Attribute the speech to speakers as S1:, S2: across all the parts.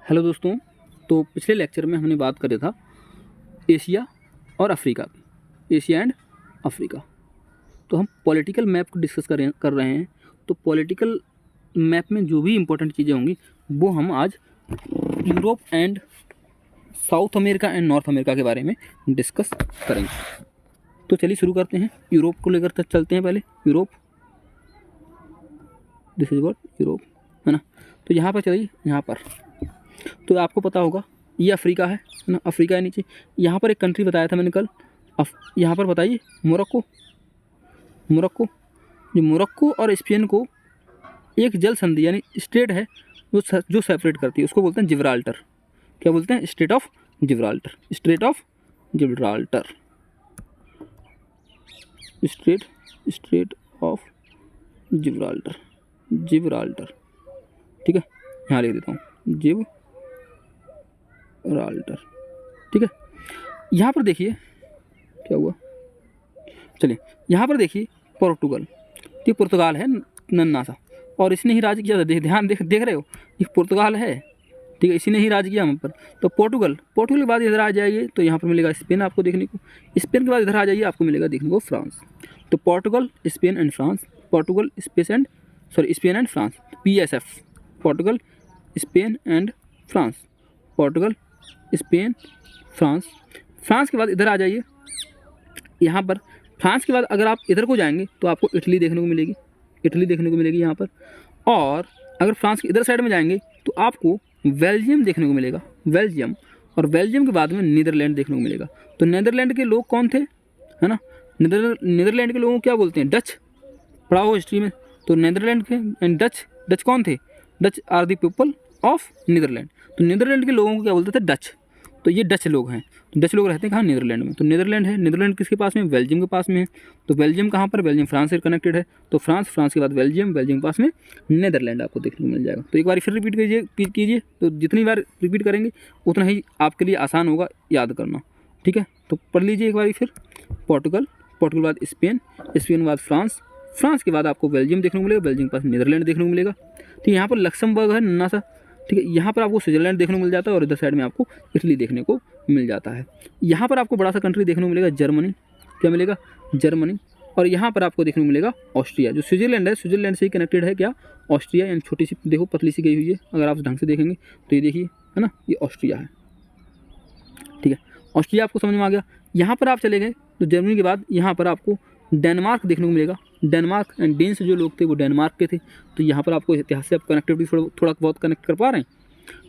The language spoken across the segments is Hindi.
S1: हेलो दोस्तों। तो पिछले लेक्चर में हमने बात करा था एशिया और अफ्रीका की, एशिया एंड अफ्रीका। तो हम पॉलिटिकल मैप को डिस्कस कर रहे हैं। तो पॉलिटिकल मैप में जो भी इम्पोर्टेंट चीज़ें होंगी वो हम आज Europe and south America and north America के बारे में डिस्कस करेंगे। तो चलिए शुरू करते हैं। यूरोप को लेकर तक चलते हैं। पहले Europe, this is what Europe, है ना। तो यहाँ पर चलिए, यहाँ पर तो आपको पता होगा ये अफ्रीका है ना, अफ्रीका है नीचे। यहाँ पर एक कंट्री बताया था मैंने कल, यहाँ पर बताइए मोरक्को। मोरक्को, जो मोरक्को और स्पेन को एक जल संधि यानी स्टेट है जो सेपरेट करती है, उसको बोलते हैं जिब्राल्टर। क्या बोलते हैं? State of Gibraltar, state of Gibraltar, state of Gibraltar, Gibraltar. ठीक है, यहाँ लिख देता हूँ जिब्राल्टर। ठीक है, यहाँ पर देखिए क्या हुआ। चलिए यहाँ पर देखिए पोर्टुगल, ये पुर्तगाल है नन्ना सा, और इसने ही राज किया था। देख रहे हो, ये पुर्तगाल है। ठीक है, इसी ने ही राज किया हम पर। तो पोर्टुगल के बाद इधर आ जाइए तो यहाँ पर मिलेगा स्पेन आपको देखने को। स्पेन के बाद इधर आ जाइए, आपको मिलेगा देखने को फ्रांस। तो Portugal, Spain and France, Portugal Spain and France, PSF, Portugal Spain and France, Portugal Spain France. France के बाद इधर आ जाइए, यहाँ पर फ्रांस के बाद अगर आप इधर को जाएंगे तो आपको इटली देखने को मिलेगी, इटली देखने को मिलेगी यहाँ पर। और अगर फ्रांस के इधर साइड में जाएंगे तो आपको बेल्जियम देखने को मिलेगा, बेल्जियम। और बेल्जियम के बाद में नीदरलैंड देखने को मिलेगा। तो नीदरलैंड के लोग कौन थे, है ना। नीदरलैंड के लोगों को क्या बोलते हैं? डच। पढ़ा हो हिस्ट्री में। तो नीदरलैंड के एंड डच कौन थे? Dutch are the people of Netherland. तो नीदरलैंड के लोगों को क्या बोलते थे? डच। तो ये डच लोग हैं। तो डच लोग रहते हैं कहाँ? नीदरलैंड में। तो नीदरलैंड है, नीदरलैंड किसके पास में? बेल्जियम के पास में है। तो बेल्जियम कहाँ पर? बेल्जियम फ्रांस से कनेक्टेड है। तो फ्रांस के बाद बेल्जियम के पास में नीदरलैंड आपको देखने को मिल जाएगा। तो एक बार फिर रिपीट कीजिए। तो जितनी बार रिपीट करेंगे उतना ही आपके लिए आसान होगा याद करना। ठीक है, तो पढ़ लीजिए एक बार फिर। पोर्टुगल के बाद स्पेन के बाद फ्रांस के बाद आपको बेल्जियम देखने को मिलेगा, बेल्जियम के पास नीदरलैंड देखने को मिलेगा। ठीक है, यहाँ पर लक्समबर्ग है नन्ना सा। ठीक है, यहाँ पर आपको स्विट्जरलैंड देखने को मिल जाता है और इधर साइड में आपको इटली देखने को मिल जाता है। यहाँ पर आपको बड़ा सा कंट्री देखने को मिलेगा जर्मनी। क्या मिलेगा? जर्मनी। और यहाँ पर आपको देखने को मिलेगा ऑस्ट्रिया, जो स्विट्जरलैंड है, स्विट्जरलैंड से ही कनेक्टेड है। क्या? ऑस्ट्रिया। यानी छोटी सी देखो पतली सी गई हुई है, अगर आप ढंग से देखेंगे तो ये देखिए, है ना, ये ऑस्ट्रिया है। ठीक है, ऑस्ट्रिया आपको समझ में आ गया। यहाँ पर आप चले गए तो जर्मनी के बाद यहाँ पर आपको डेनमार्क देखने को मिलेगा। डेनमार्क एंड डेन्स जो लोग थे वो डेनमार्क के थे। तो यहाँ पर आपको इतिहास से आप कनेक्टिविटी थोड़ा बहुत कनेक्ट कर पा रहे हैं।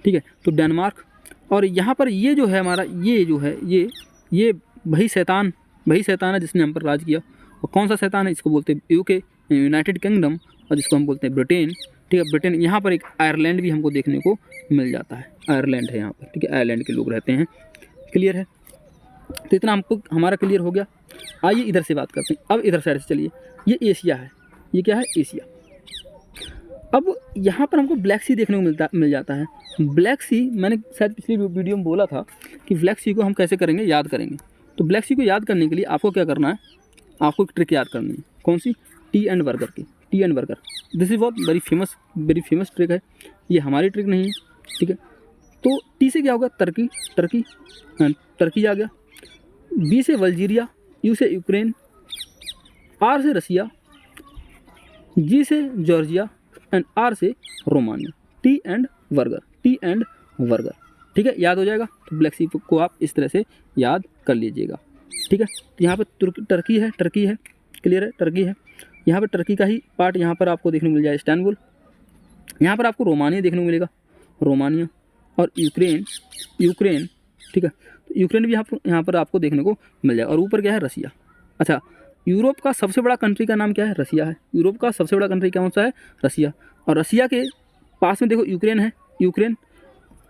S1: ठीक है, तो डेनमार्क। और यहाँ पर ये जो है हमारा, ये जो है ये वही शैतान है जिसने हम पर राज किया। और कौन सा शैतान है? इसको बोलते हैं UK, यूनाइटेड किंगडम, और जिसको हम बोलते हैं ब्रिटेन। ठीक है, ब्रिटेन। यहाँ पर एक आयरलैंड भी हमको देखने को मिल जाता है, आयरलैंड है यहाँ पर। ठीक है, आयरलैंड के लोग रहते हैं। क्लियर है? तो इतना हमको हमारा क्लियर हो गया। आइए इधर से बात करते हैं। अब इधर साइड से चलिए, ये एशिया है। ये क्या है? एशिया। अब यहाँ पर हमको ब्लैक सी देखने को मिल जाता है। ब्लैक सी, मैंने शायद पिछली वीडियो में बोला था कि ब्लैक सी को हम कैसे करेंगे, याद करेंगे। तो ब्लैक सी को याद करने के लिए आपको क्या करना है? आपको एक ट्रिक याद करनी है। कौन सी? टी एंड बर्गर की। T and burger, this is बहुत वेरी फेमस ट्रिक है। ये हमारी ट्रिक नहीं है। ठीक है, तो टी से क्या होगा? टर्की आ गया। बी से अल्जीरिया, यू से यूक्रेन, आर से रसिया, जी से जॉर्जिया एंड आर से रोमानिया। T and burger. ठीक है, याद हो जाएगा। तो ब्लैक सी को आप इस तरह से याद कर लीजिएगा। ठीक है, तो यहाँ पर टर्की है। क्लियर है? टर्की है। यहाँ पर टर्की का ही पार्ट यहाँ पर आपको देखने को मिल जाएगा इस्तांबुल। यहाँ पर आपको रोमानिया देखने को मिलेगा, रोमानिया। और यूक्रेन। ठीक है, तो यूक्रेन भी यहाँ पर आपको देखने को मिल जाएगा। और ऊपर क्या है? रसिया। अच्छा, यूरोप का सबसे बड़ा कंट्री का नाम क्या है? रसिया है। यूरोप का सबसे बड़ा कंट्री कौन सा है? रसिया। और रसिया के पास में देखो यूक्रेन है, यूक्रेन।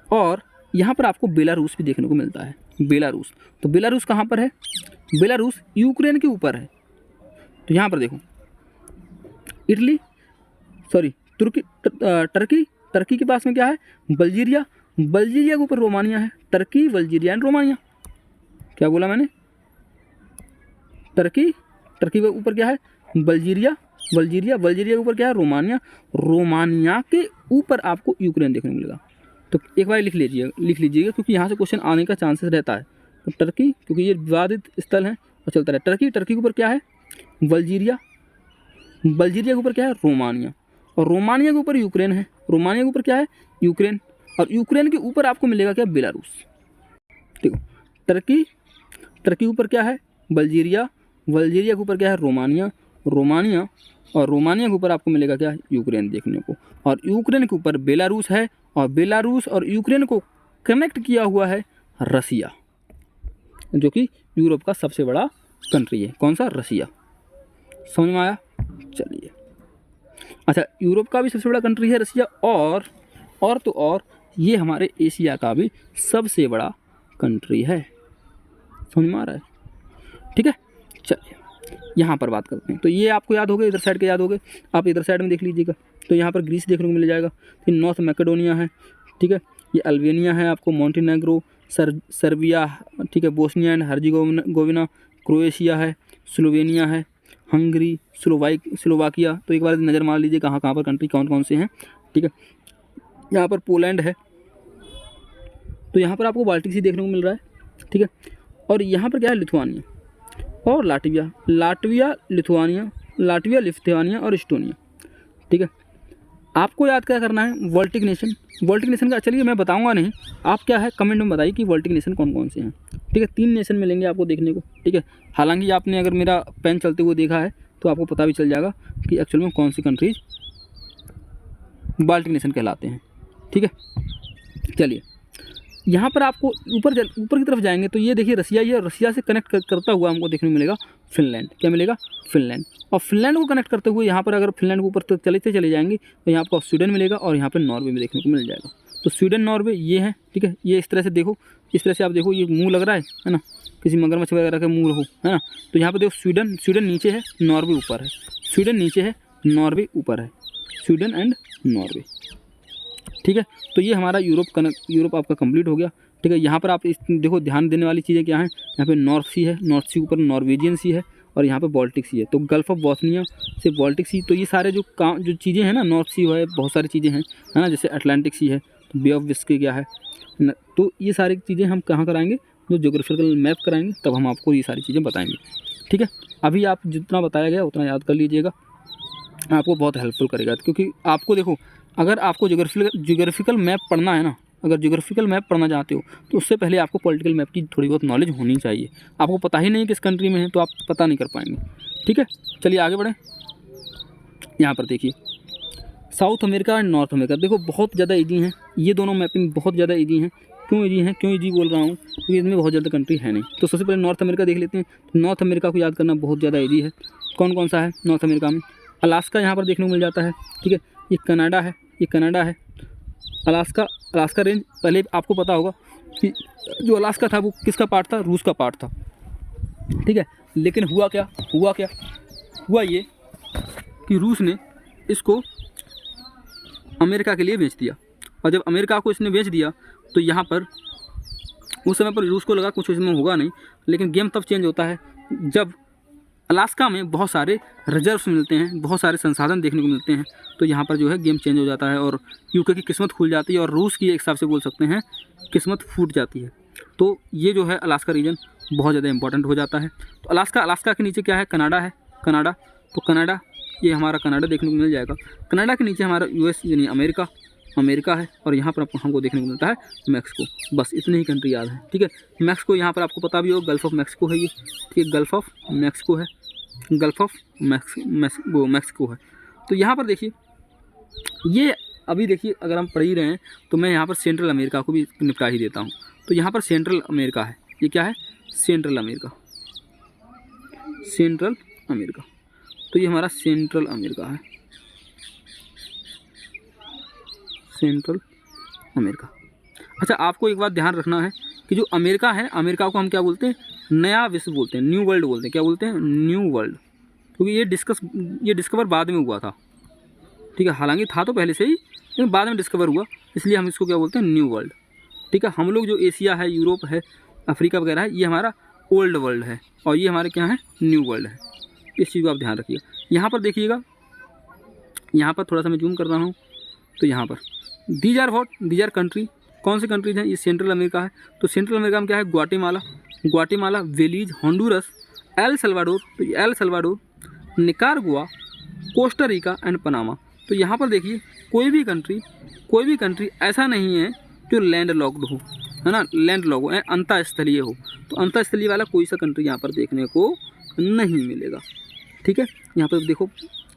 S1: और यहाँ पर आपको बेलारूस भी देखने को मिलता है, बेलारूस। तो बेलारूस कहाँ पर है? बेलारूस यूक्रेन के ऊपर है। तो यहाँ पर देखो टर्की के पास में क्या है? बल्जीरिया के ऊपर रोमानिया है। Turkey, Bulgaria and Romania. क्या बोला मैंने? टर्की के ऊपर क्या है? बल्जीरिया के ऊपर क्या है? रोमानिया के ऊपर आपको यूक्रेन देखने को मिलेगा। तो एक बार लिख लीजिएगा क्योंकि यहाँ से क्वेश्चन आने का चांसेस रहता है। तो टर्की, क्योंकि ये विवादित स्थल है और चलता है। टर्की के ऊपर क्या है? बल्जीरिया के ऊपर क्या है? रोमानिया, और रोमानिया के ऊपर यूक्रेन है। रोमानिया के ऊपर क्या है? यूक्रेन, और यूक्रेन के ऊपर आपको मिलेगा क्या? बेलारूस। देखो, टर्की के ऊपर क्या है? बल्जीरिया के ऊपर क्या है? रोमानिया, और रोमानिया के ऊपर आपको मिलेगा क्या? यूक्रेन देखने को, और यूक्रेन के ऊपर बेलारूस है, और बेलारूस और यूक्रेन को कनेक्ट किया हुआ है रसिया, जो कि यूरोप का सबसे बड़ा कंट्री है। कौन सा? रसिया। समझ में आया? चलिए, अच्छा, यूरोप का भी सबसे बड़ा कंट्री है रसिया, और ये हमारे एशिया का भी सबसे बड़ा कंट्री है। समझ में आ रहा है? ठीक है, चलिए यहाँ पर बात करते हैं। तो ये आपको याद हो गए, इधर साइड के याद हो गए। आप इधर साइड में देख लीजिएगा, तो यहाँ पर ग्रीस देखने को मिल जाएगा, फिर नॉर्थ मैकेडोनिया है, ठीक है, ये अल्बेनिया है, आपको मॉन्टेनेग्रो, सर्बिया, ठीक है, बोस्निया एंड हर्जेगोविना, क्रोएशिया है, स्लोवेनिया है, हंगरी, स्लोवाकिया। तो एक बार नज़र मार लीजिए कहाँ पर कंट्री कौन कौन से हैं, ठीक है। यहाँ पर पोलैंड है, तो यहाँ पर आपको बाल्टिक सी देखने को मिल रहा है, ठीक है। और यहाँ पर क्या है? लिथुआनिया और लाटविया, लिथुआनिया और एस्टोनिया, ठीक है। आपको याद क्या करना है? बाल्टिक नेशन का, चलिए मैं बताऊंगा नहीं, आप क्या है कमेंट में बताइए कि बाल्टिक नेशन कौन कौन से हैं, ठीक है। 3 नेशन मिलेंगे आपको देखने को, ठीक है। हालांकि आपने अगर मेरा पेन चलते हुए देखा है तो आपको पता भी चल जाएगा कि एक्चुअल में कौन सी कंट्रीज बाल्टिक नेशन कहलाते हैं, ठीक है। चलिए, यहाँ पर आपको ऊपर की तरफ जाएंगे तो ये देखिए रसिया, ये रसिया से कनेक्ट करता हुआ हमको देखने को मिलेगा फिनलैंड। क्या मिलेगा? फिनलैंड। और फिनलैंड को कनेक्ट करते हुए यहाँ पर अगर फिनलैंड के ऊपर तक चले जाएंगे तो यहाँ आपको स्वीडन मिलेगा, और यहाँ पर नॉर्वे में देखने को मिल जाएगा। तो स्वीडन, नॉर्वे ये है, ठीक है। ये इस तरह से देखो, इस तरह से आप देखो, ये मुँह लग रहा है ना, किसी मगरमच्छ वगैरह का मुँह हो, है ना। तो यहाँ पर देखो स्वीडन नीचे है, नॉर्वे ऊपर है, स्वीडन नीचे है, नॉर्वे ऊपर है, स्वीडन एंड नॉर्वे, ठीक है। तो ये हमारा यूरोप आपका कंप्लीट हो गया, ठीक है। यहाँ पर आप देखो ध्यान देने वाली चीज़ें क्या हैं, यहाँ पे नॉर्थ सी है, नॉर्थ सी ऊपर नॉर्वेजियन सी है, और यहाँ पे बाल्टिक सी है। तो गल्फ ऑफ बॉस्निया से बाल्टिक सी, तो ये सारे जो चीज़ें हैं ना, नॉर्थ सी है, बहुत सारी चीज़ें हैं, है ना, जैसे अटलांटिक सी है, तो बे ऑफ बिस्के क्या है ना। तो ये सारी चीज़ें हम कहाँ कराएंगे? जो ज्योग्राफिकल मैप कराएंगे तब हम आपको ये सारी चीज़ें बताएंगे, ठीक है। अभी आप जितना बताया गया उतना याद कर लीजिएगा, आपको बहुत हेल्पफुल करेगा। क्योंकि आपको देखो, अगर आपको ज्योग्राफिकल मैप पढ़ना है ना, अगर ज्योग्राफिकल मैप पढ़ना चाहते हो तो उससे पहले आपको पॉलिटिकल मैप की थोड़ी बहुत नॉलेज होनी चाहिए। आपको पता ही नहीं किस कंट्री में है तो आप पता नहीं कर पाएंगे, ठीक है। चलिए आगे बढ़ें। यहाँ पर देखिए south America and north America, देखो बहुत ज़्यादा ईजी हैं ये दोनों मैपिंग, बहुत ज़्यादा ईजी हैं। क्यों ईजी बोल रहा हूँ? क्योंकि इसमें बहुत ज़्यादा कंट्री है नहीं। तो सबसे पहले नॉर्थ अमेरिका देख लेते हैं। तो नॉर्थ अमेरिका को याद करना बहुत ज़्यादा ईजी है। कौन कौन सा है नॉर्थ अमेरिका में? अलास्का यहाँ पर देखने को मिल जाता है, ठीक है। ये कनाडा है, अलास्का रेंज। पहले आपको पता होगा कि जो अलास्का था वो किसका पार्ट था? रूस का पार्ट था, ठीक है। लेकिन हुआ ये कि रूस ने इसको अमेरिका के लिए बेच दिया, और जब अमेरिका को इसने बेच दिया तो यहाँ पर उस समय पर रूस को लगा कुछ इसमें होगा नहीं। लेकिन गेम तब चेंज होता है जब अलास्का में बहुत सारे रिजर्व्स मिलते हैं, बहुत सारे संसाधन देखने को मिलते हैं। तो यहाँ पर जो है गेम चेंज हो जाता है और यूके की किस्मत खुल जाती है और रूस की एक हिसाब से बोल सकते हैं किस्मत फूट जाती है। तो ये जो है अलास्का रीजन बहुत ज़्यादा इंपॉर्टेंट हो जाता है। तो अलास्का के नीचे क्या है? कनाडा। तो कनाडा, ये हमारा कनाडा देखने को मिल जाएगा। कनाडा के नीचे हमारा यूएस यानी अमेरिका है, और यहाँ पर हमको देखने को मिलता है मैक्सिको। बस इतने ही कंट्री याद है, ठीक है। मैक्सिको यहाँ पर आपको पता भी हो, गल्फ ऑफ मैक्सिको है ये, ठीक है। गल्फ ऑफ मैक्सिको है। तो यहाँ पर देखिए, ये अभी देखिए अगर हम पढ़ ही रहे हैं तो मैं यहाँ पर सेंट्रल अमेरिका को भी निपटा ही देता हूँ। तो यहाँ पर सेंट्रल अमेरिका है, ये क्या है? Central America. तो ये हमारा सेंट्रल अमेरिका है, सेंट्रल अमेरिका। अच्छा, आपको एक बात ध्यान रखना है कि जो अमेरिका है, अमेरिका को हम क्या बोलते हैं? नया विश्व बोलते हैं, न्यू वर्ल्ड बोलते हैं। क्या बोलते हैं? New world. क्योंकि ये डिस्कवर बाद में हुआ था, ठीक है। हालांकि था तो पहले से ही, लेकिन बाद में डिस्कवर हुआ, इसलिए हम इसको क्या बोलते हैं? न्यू वर्ल्ड, ठीक है। हम लोग जो एशिया है, यूरोप है, अफ्रीका वगैरह है, ये हमारा ओल्ड वर्ल्ड है, और ये हमारे क्या है? न्यू वर्ल्ड है। इस चीज़ को आप ध्यान रखिएगा। यहाँ पर देखिएगा, यहाँ पर थोड़ा सा मैं जूम कर रहा हूँ, तो यहाँ पर दीज आर कंट्री, कौन सी कंट्रीज हैं? ये सेंट्रल अमेरिका है। तो सेंट्रल अमेरिका में क्या है? ग्वाटेमाला, बेलीज, होंडुरस, एल सल्वाडोर, तो ये El Salvador, Nicaragua, Costa Rica and Panama. तो यहाँ पर देखिए कोई भी कंट्री ऐसा नहीं है जो लैंड लॉक्ड हो, है ना, लैंड लॉक हो, अंतःस्थलीय हो। तो अंतःस्थलीय वाला कोई सा कंट्री यहाँ पर देखने को नहीं मिलेगा। ठीक है, यहाँ पर देखो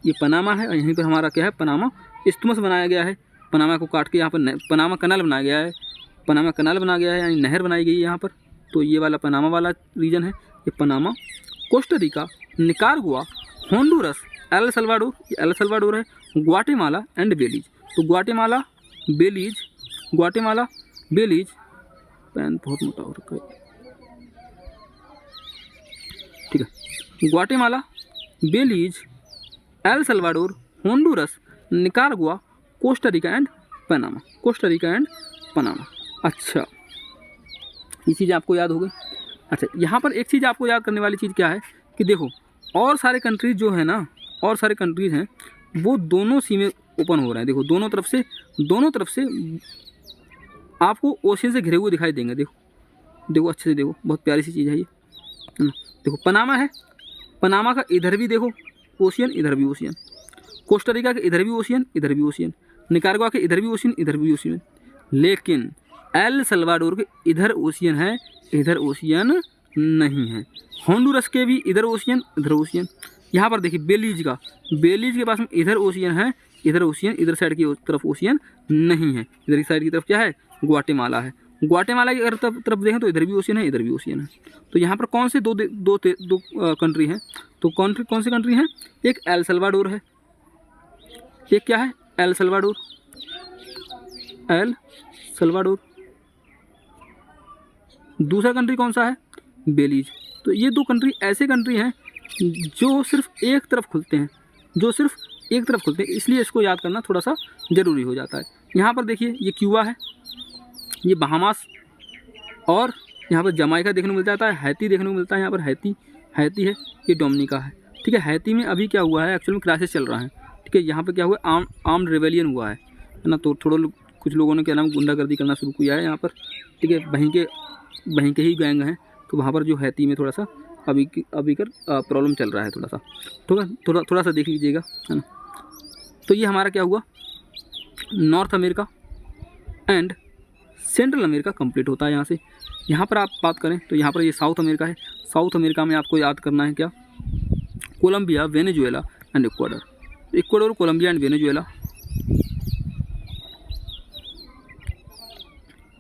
S1: ये पनामा है और यहीं पर हमारा क्या है? पनामा इस्थमस बनाया गया है। पनामा को काट के यहाँ पर पनामा कनाल बनाया गया है। पनामा कनाल बनाया गया है, यानी नहर बनाई गई है यहाँ पर। तो ये वाला पनामा वाला रीजन है, ये Panama, Costa Rica, Nicaragua, Honduras, El Salvador है, ग्वाटेमाला एंड बेलीज। तो ग्वाटेमाला, बेलीज, पेन बहुत मोटा हो रखा है, ठीक है, Guatemala, Belize, El Salvador, Honduras, Nicaragua, Costa Rica and Panama. अच्छा, ये चीज़ आपको याद हो गई। अच्छा, यहाँ पर एक चीज़ आपको याद करने वाली चीज़ क्या है कि देखो और सारे कंट्रीज़ जो है ना, और सारे कंट्रीज़ हैं वो दोनों सीमें ओपन हो रहे हैं। देखो दोनों तरफ से आपको ओशन से घिरे हुए दिखाई देंगे। देखो अच्छे से देखो, बहुत प्यारी सी चीज़ है ये, है ना। देखो पनामा है, पनामा का इधर भी देखो ओशियन, इधर भी ओशियन, कोस्टा रिका के इधर भी ओशियन, इधर भी ओशियन, निकारागुआ के इधर भी ओशियन, इधर भी ओशियन। लेकिन एल सल्वाडोर के इधर ओशियन है, इधर ओशियन नहीं है। होंडुरस के भी इधर ओशियन, इधर ओशियन। यहाँ पर देखिए बेलीज के पास में इधर ओशियन है, इधर ओशियन, इधर साइड की तरफ ओशियन नहीं है। इधर की साइड की तरफ क्या है? ग्वाटेमाला है। ग्वाटेमाला की अगर तरफ देखें तो इधर भी ओशियन है, इधर भी ओशियन है। तो यहाँ पर कौन से दो कंट्री हैं? तो कौन सी कंट्री हैं? एक एल सल्वाडोर है, एक क्या है? El Salvador. दूसरा कंट्री कौन सा है? बेलीज। तो ये दो कंट्री ऐसे कंट्री हैं जो सिर्फ एक तरफ खुलते हैं, इसलिए इसको याद करना थोड़ा सा ज़रूरी हो जाता है। यहाँ पर देखिए ये क्यूबा है, ये बहामास, और यहाँ पर जमाइका देखने को मिल जाता है, हैती देखने को मिलता है। यहाँ पर हैती है, ये डोमिनिका है। ठीक है, हैती में अभी क्या हुआ है? एक्चुअल में क्राइसिस चल रहा है। ठीक है, यहाँ पर क्या हुआ? आर्म्ड रिवेलियन हुआ है ना। तो कुछ लोगों ने क्या नाम गुंडागर्दी करना शुरू किया है यहाँ पर। ठीक है, वहीं के ही गैंग हैं। तो वहाँ पर जो हैती में थोड़ा सा अभी प्रॉब्लम चल रहा है थोड़ा सा। थोड़ा सा देख लीजिएगा, है ना। तो ये हमारा क्या हुआ? North America and central America complete होता है यहाँ से। यहाँ पर आप बात करें तो यहाँ पर ये साउथ अमेरिका है। साउथ अमेरिका में आपको याद करना है क्या? Colombia, Venezuela and Ecuador, Colombia and Venezuela,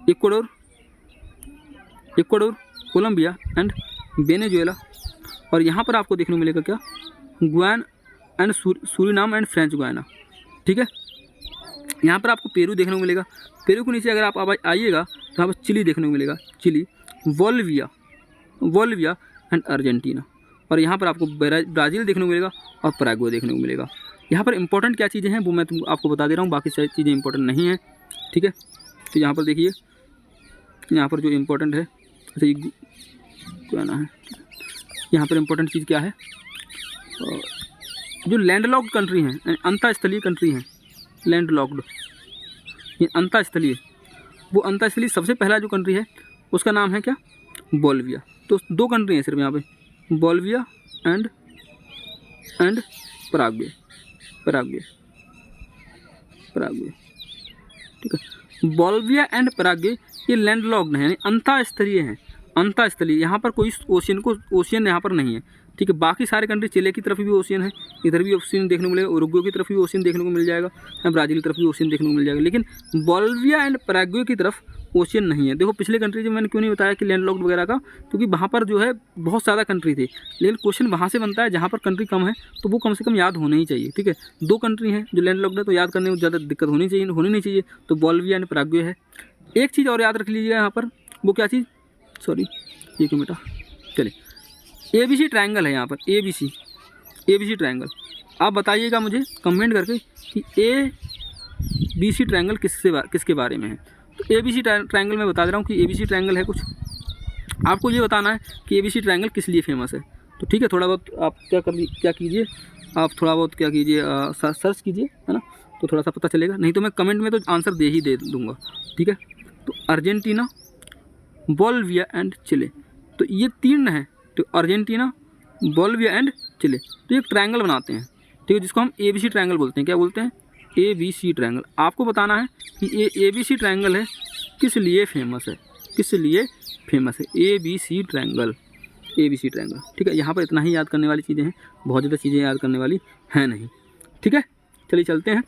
S1: Ecuador, Colombia and Venezuela. और यहाँ पर आपको देखने को मिलेगा क्या? Guyana and Suriname and French Guiana. ठीक है, यहाँ पर आपको पेरू देखने को मिलेगा। पेरू के नीचे अगर आप आइएगा तो यहाँ पर चिली देखने को मिलेगा, चिली, बोलिविया एंड अर्जेंटीना। और यहाँ पर आपको ब्राज़ील देखने को मिलेगा और पैराग्वे देखने को मिलेगा। यहाँ पर इंपॉर्टेंट क्या चीज़ें हैं वो मैं आपको बता दे रहा हूँ, बाकी सारी चीज़ें इंपॉर्टेंट नहीं हैं। ठीक है, तो यहाँ पर देखिए, यहाँ पर जो इम्पोर्टेंट है, अच्छा ये क्या ना है, यहाँ पर इम्पोर्टेंट चीज़ क्या है? जो लैंडलॉक्ड कंट्री हैं, अंतःस्थलीय कंट्री हैं, लैंडलॉक्ड, ये अंतःस्थलीय, वो अंतःस्थलीय सबसे पहला जो कंट्री है उसका नाम है क्या? बोलिविया। तो दो कंट्री हैं सिर्फ यहाँ पे, बोलिविया एंड पैराग्वे। ठीक है, बोलिविया एंड पैराग्वे ये लैंडलॉक्ड हैं, यानी अंतःस्थलीय हैं। अंतःस्थलीय, यहाँ पर कोई ओशियन यहाँ पर नहीं है। ठीक है, बाकी सारे कंट्री, चिले की तरफ भी ओशियन है, इधर भी ओशियन देखने को मिलेगा, उरुग्वे की तरफ भी ओशियन देखने को मिल जाएगा, ब्राज़ील की तरफ भी ओशियन देखने को मिल जाएगा। लेकिन बोलिविया एंड पैराग्वे की तरफ ओशियन नहीं है। देखो पिछले कंट्री में मैंने क्यों नहीं बताया कि लैंडलॉक्ड वगैरह का, क्योंकि वहाँ पर जो है बहुत ज़्यादा कंट्री थी। लेकिन क्वेश्चन वहाँ से बनता है जहाँ पर कंट्री कम है, तो वो कम से कम याद होना ही चाहिए। ठीक है, दो कंट्री हैं जो लैंडलॉक्ड है, तो याद करने में ज़्यादा दिक्कत होनी नहीं चाहिए। तो बोलिविया एंड पैराग्वे है। एक चीज़ और याद रख लीजिएगा यहाँ पर, वो क्या चीज़, सॉरी ये क्यों बेटा, चलिए ABC ट्रायंगल है यहाँ पर, ABC ट्रायंगल। आप बताइएगा मुझे कमेंट करके कि ABC ट्रायंगल किसके बारे में है। तो ABC ट्रायंगल मैं बता दे रहा हूँ कि ABC ट्रायंगल है कुछ, आपको ये बताना है कि ABC ट्रायंगल किस लिए फेमस है। तो ठीक है, थोड़ा बहुत आप क्या कीजिए, आप थोड़ा बहुत क्या कीजिए, सर्च कीजिए, है ना, तो थोड़ा सा पता चलेगा। नहीं तो मैं कमेंट में तो आंसर दे दूँगा। ठीक है, तो अर्जेंटीना, बोलिविया एंड चिले। तो ये 3 हैं, तो अर्जेंटीना, बोलिविया एंड चिले, तो एक ट्रायंगल बनाते हैं, ठीक है, जिसको हम ABC ट्रायंगल बोलते हैं। क्या बोलते हैं? ABC triangle. आपको बताना है कि ये ABC ट्रायंगल है किस लिए फेमस है, किस लिए फेमस है? ABC ट्रायंगल, ABC ट्रायंगल, ठीक है। यहाँ पर इतना ही याद करने वाली चीज़ें हैं, बहुत ज़्यादा चीज़ें याद करने वाली हैं नहीं, ठीक है। चलिए चलते हैं।